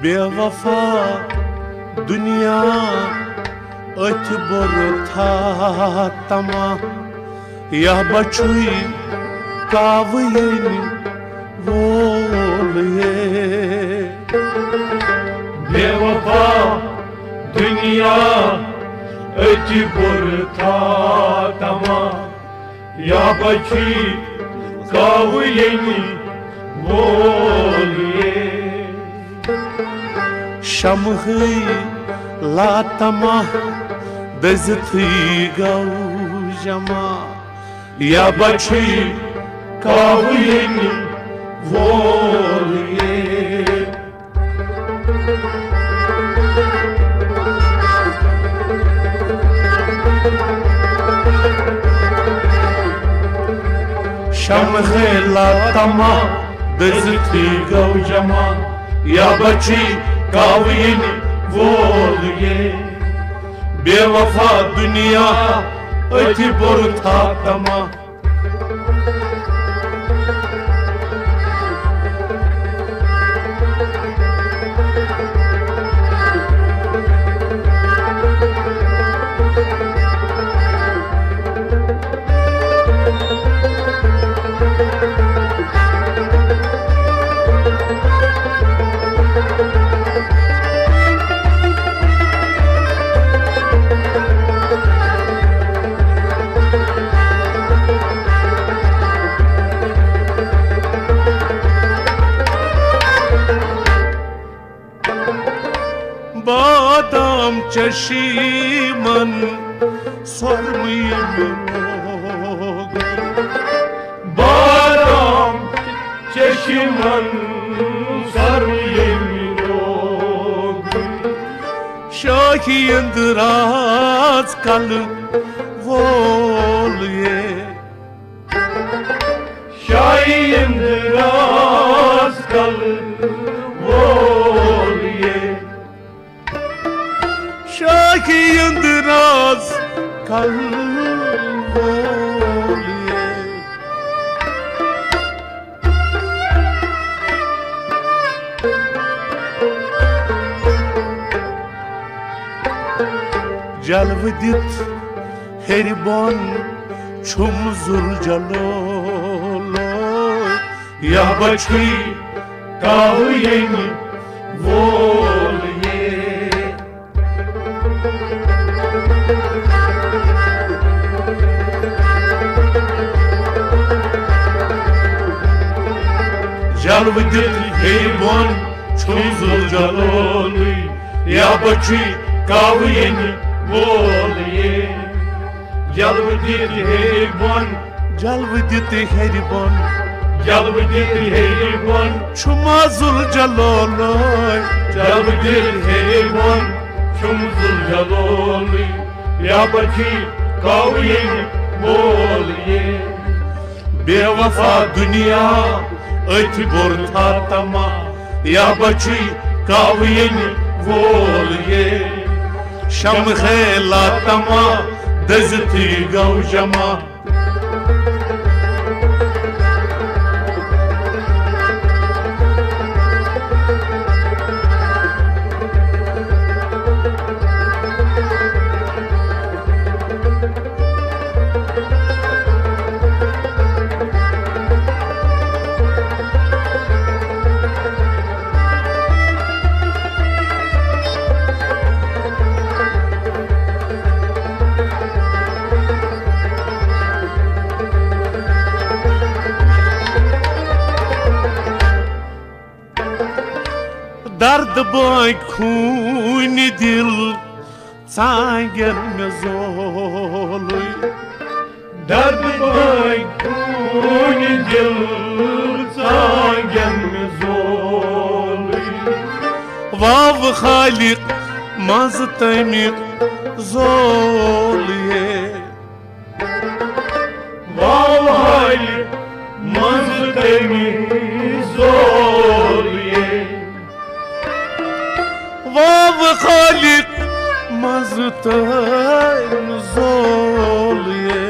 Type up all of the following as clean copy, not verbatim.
बेवफा दुनिया अथ बोर था तमा यह बचुई कावयन वोल ये बेवफा दुनिया अथ बोर था तमा यह बचुई कावयन वोल ये शमहई लातमा दजथी गौ जमा या बछी कावयन वोल ये शमहई लातमा दजथी गौ जमा या बछी कावयन वोल ये बेवफा दुनिया अथ बोर था तमा बादाम चशीमन स्वर्मयन बादाम चशीमन स्वर्मयन शाही अंदराज कल वोल ये शाही अंदराज कल वोल ये शाही अंदराज कल वोल ये जलव दित हेरिबन छुम जुल जलोलो या बछी कावयन वोल ये जलव दित हेरिबन छुम जुल जलोलो या बछी कावयन वोल ये जलव दित हेरिबन जलव दित हेरिबन छुमा जुल जलोलो जलव दित हेरिबन छुम जुल जलोल या बछी कावयन वोल ये बेवफा दुनिया अथ बोर था तमा या बछी कावयन वोल ये शमहई लातमा दजथी गौ जमा दर्द बाय खून दिल सांगन में जोलुई दर्द बाय खून दिल सांगन में जोलुई वाव खालिक मज तमिक जोल ये वाव खालिक मज तमिक जोल ये वाव खालिक मजतन जोल ये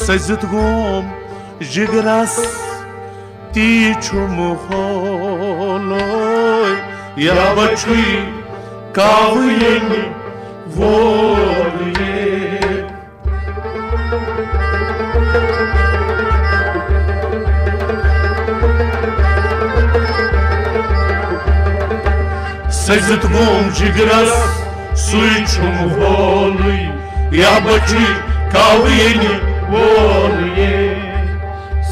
सजित गोम जिगरस तीछुम होलोय या बछुई कावयन वोलिए सजित गोम जिगरस सुइछुम होलोय या बछुई कावयन वोलिए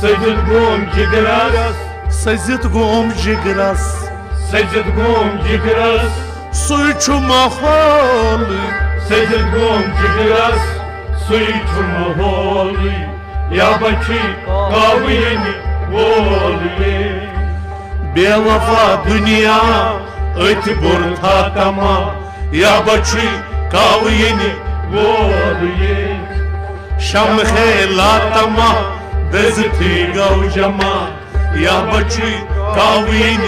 सजित गोम जिगरस सजित गोम जिगरस सजित गोम जिगरस सुइछुम होलोय सजित गोम जिगरस सुइछुम होलोय या बछुई कावयन वोलिए बेवफा दुनिया अति बुरथा तमा या बछुई कावयन वोलिए शम खेला तमा दजती गौ जमा या बछुई कावयन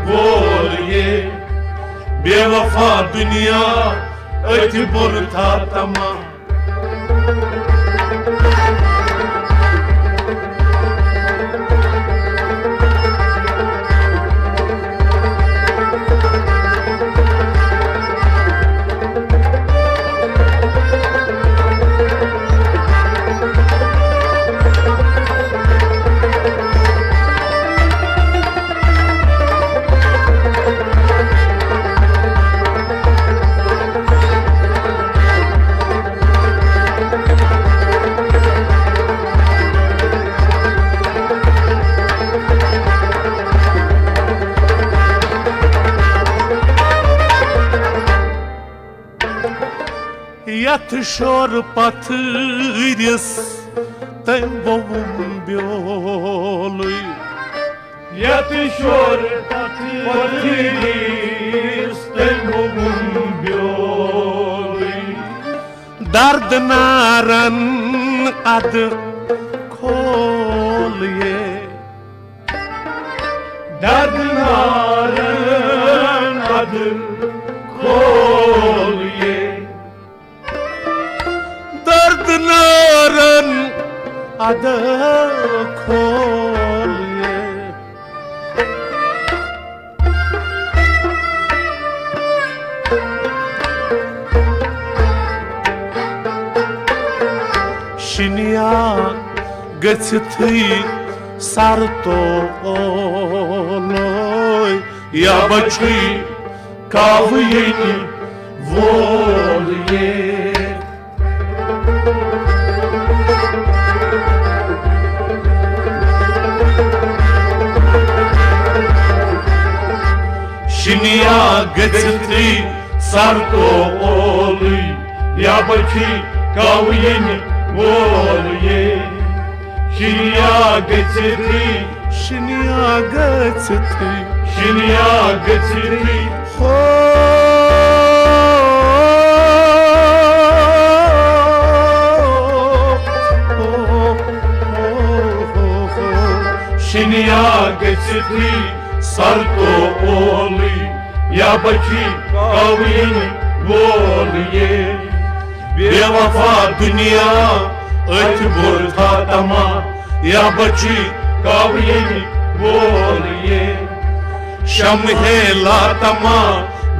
वोलिए बेवफा दुनिया अति बुरथा तमा Yat şor patırız Tembovum bioluy Yatışor patiris Tembovum bioluy Dardnaran adı kolye Dardnaren adı kolye Dardnaran adı kolye Şinya gıçtı sartoloy Ya bachui kavayeni volye Şinya gıçtı sartoloy Ya bachui kavayeni volye Şinya gıçtı Şinya gıçtı Şinya gıçtı Şinya gıçtı sarto oli Ya bachui kavayeni volye बेवफा दुनिया अति बुरथा तमा या बच्ची कावयनी बोलिए शम हेला तमा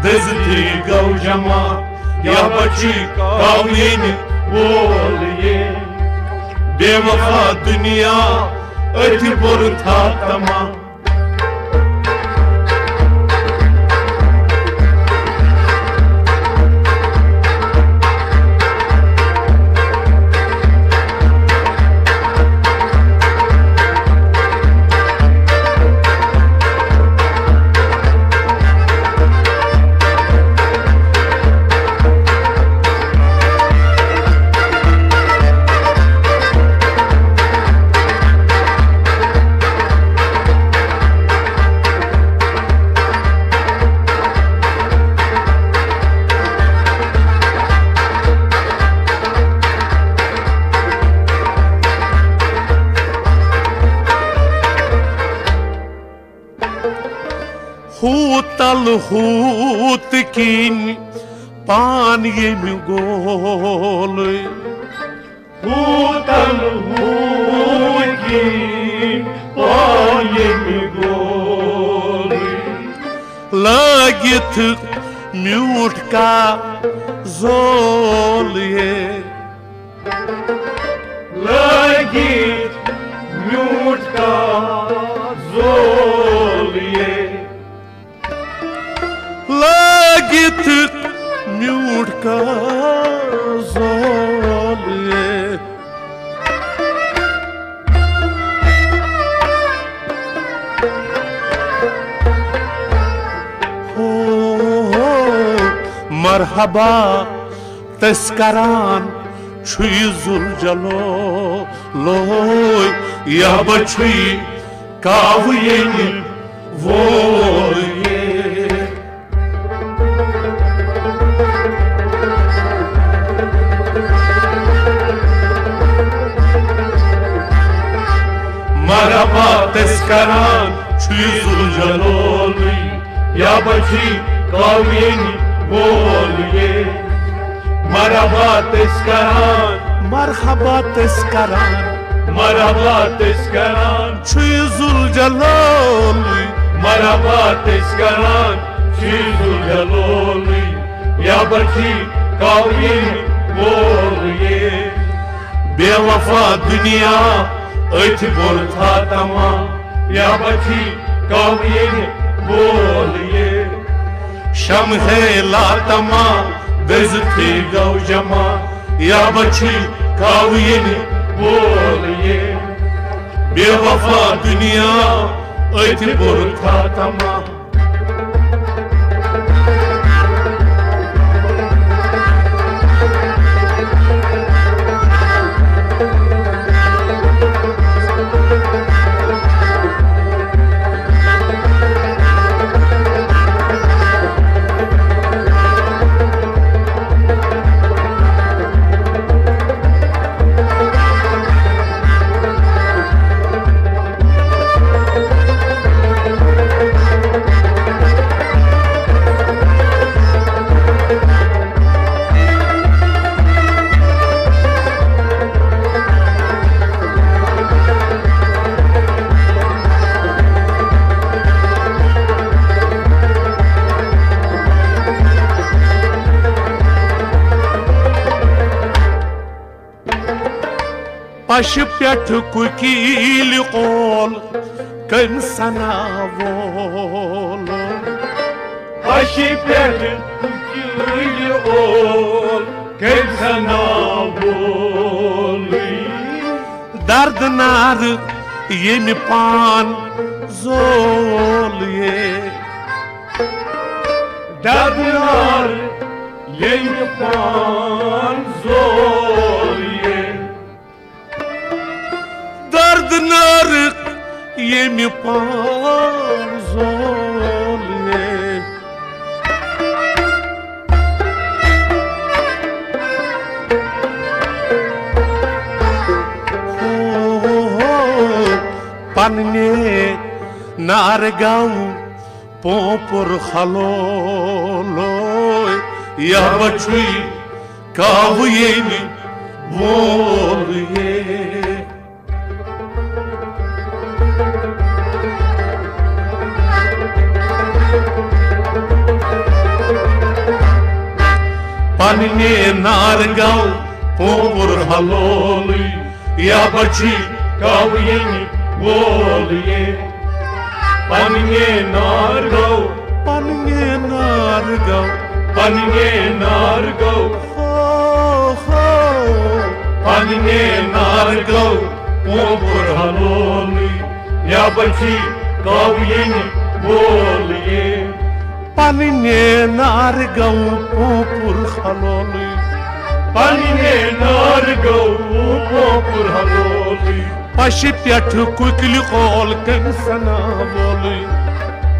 दजती गौ जमा या बच्ची कावयनी बोलिए बेवफा दुनिया अति बुरथा तमा Hutal hutkin pan yemi gol Hutan huki payemi goli Lagit mute का जोल ये Lagit म्यूट का जोल ये Lagit म्यूट का जोल ये मरहबा तस्करान छुई जुल जलो लोय या बछुई कावये वोल ये मरहबा तस्करान छुई जुल जलो लोय या बछुई कावये बोलिए मरहबा तस्करान मरहबा तस्करान छुई जुल जलोली मरहबा तस्करान छुई जुल जलोली या बची काविये बोलिए बेवफा दुनिया अथ बोल था तमा या बची काविये बोलिए शम है लातमा बेजती गौ जमा या बची कावियन बोलिए बेवफा दुनिया अथ बुरथा तमा पश पेठ कुकील कोल कम सना वोल पश पेठ कुकील कोल कम सना वोल दर्द नार येम पान जोल ये दर्द नार येम पान जोल ये दर्द नारक येम पान जोल ये पन्ने नारगांव पोपुर खलोलो या बछुई कावये बोल ये पन्ने नारगांव पोपुर खलोलो या बछुई कावये बोलिए पन्ने नारगांव पन्ने नारगांव पन्ने नारगांव पोपुर हलोली या बची काविये बोलिए पन्ने नारगांव पोपुर हलोली पन्ने नारगांव पोपुर हलोली पश पेठ कुकिल कोल कम सना बोली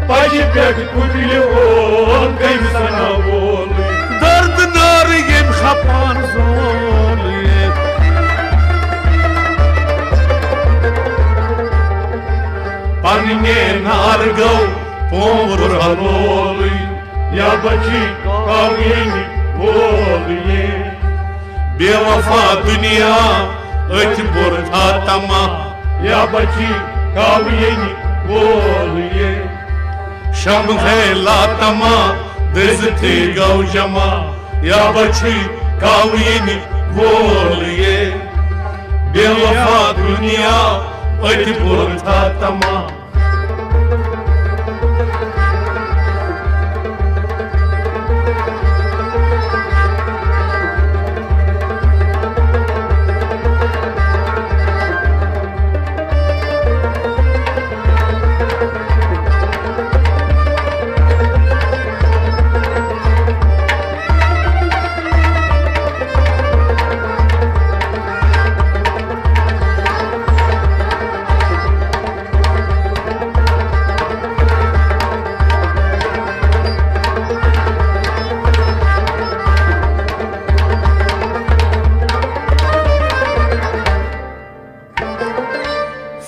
पश पेठ कुकिल कोल कम सना बोली दर्द नार येम खपान जोली पन्ने नारगांव पोपुर हलोली या बची काविये बोलिए बेवफा दुनिया अथ बुर था तमा या बची कावियनी बोल ये शम है लातमा दिस थे गौ जमा या बची कावियनी बोल ये बेवफा दुनिया अथ बुर था तमा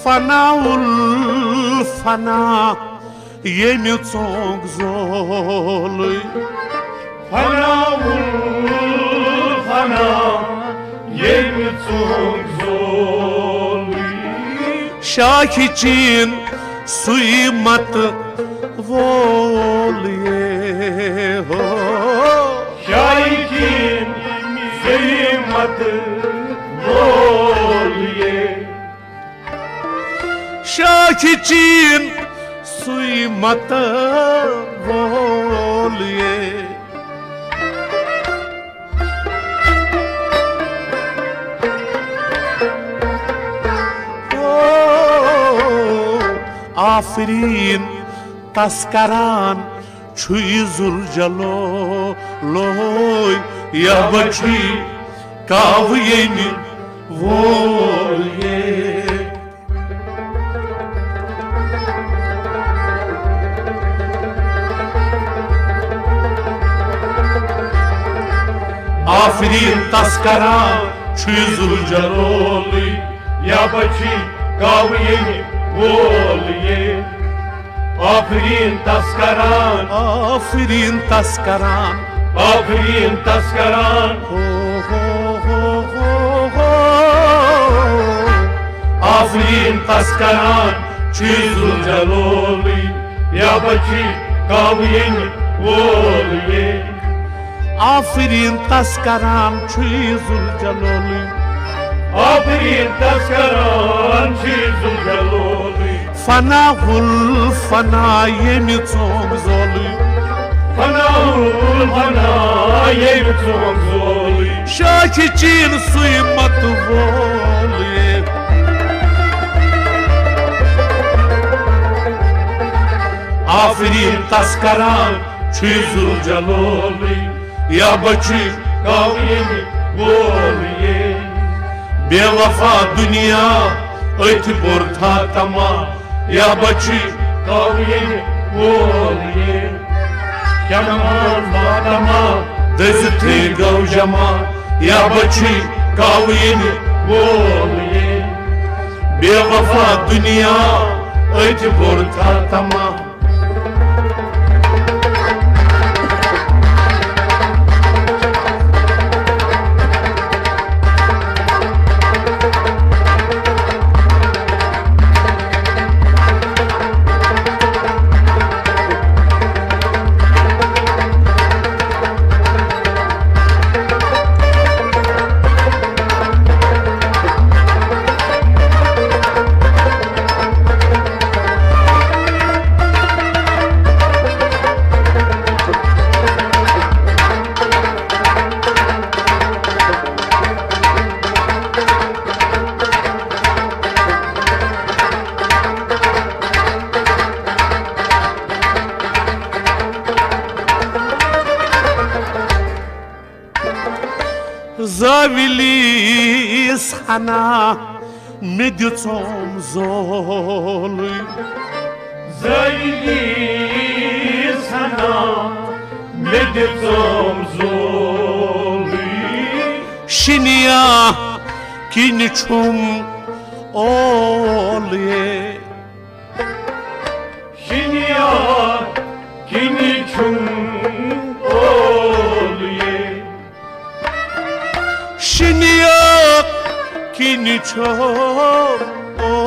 Fanaul fana yemi tsong zolui Fanaul fana yemi tsong zolui Şakicin suimat volye ho Şahikin seymat volye Şakicin suimat volye Aferin taskaran çuyuzul jalo loy ya bachi kavyeni volye Aferin taskaran çuyuzul jalo loy या बची कावियनी बोल ये Afreen तस्करान Aferin taskaran Afreen तस्करान ho ho ho ho ho Afreen तस्करान चीजुल जलोली या बची कावियनी बोल ये Aferin taskaran çuyuzul jaloli Afreen तस्करान चीजुल जलोली Fanahul fana yemi tsong zoli फनाउल फना ये बिचों जोली Şakicin suimat volye Aferin taskaran çuyuzul jaloli ya bachi कावियनी बोल ये बेवफा दुनिया अथ बुर था तमा या बची कावियनी बोल ये शमान मातमा दज थे गौ जमा या बची कावियनी बोल ये बेवफा दुनिया अथ बुर था तमा Zavilis hana medyutom zolui Zayli sana medyutom zoli Shinia kinichum olye Şinya kiniçum olye छोलिए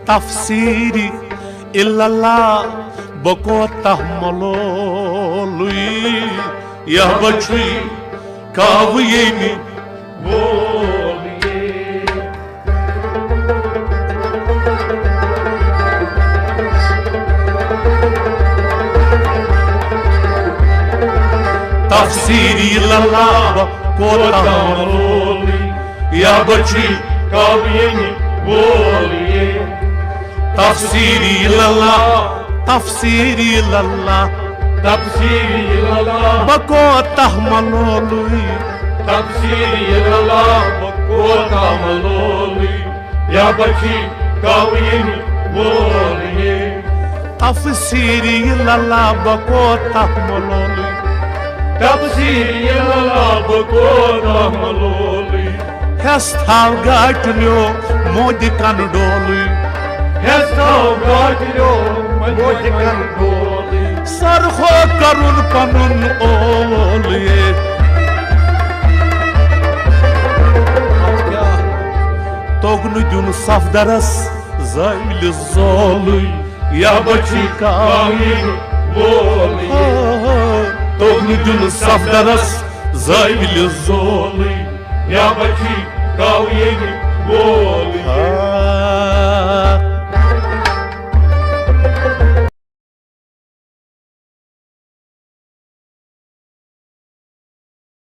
tafsiri illallah boko tahmalului ya bachui kaviyeni बोलिए tafsiri illallah boko tahmalului ya bachui कवियनी बोलिए tafsiri illallah tafsiri illallah तफसीरी अल्लाह bako tahmalului तफसीरी अल्लाह को कामलोली या बची कवियनी बोलिए tafsiri illallah bako tahmalului तफसीरी अल्लाह को कामलोली Hestal gatlio modi kanudolui ऐसा गाटियो मुझे कर बोली sarho karun panun oliye Tognu dun safdaras zayli zolui ya bachika कवियनी बोलिए Tognu dun safdaras zayli zolui या बची कवियनी बोलिए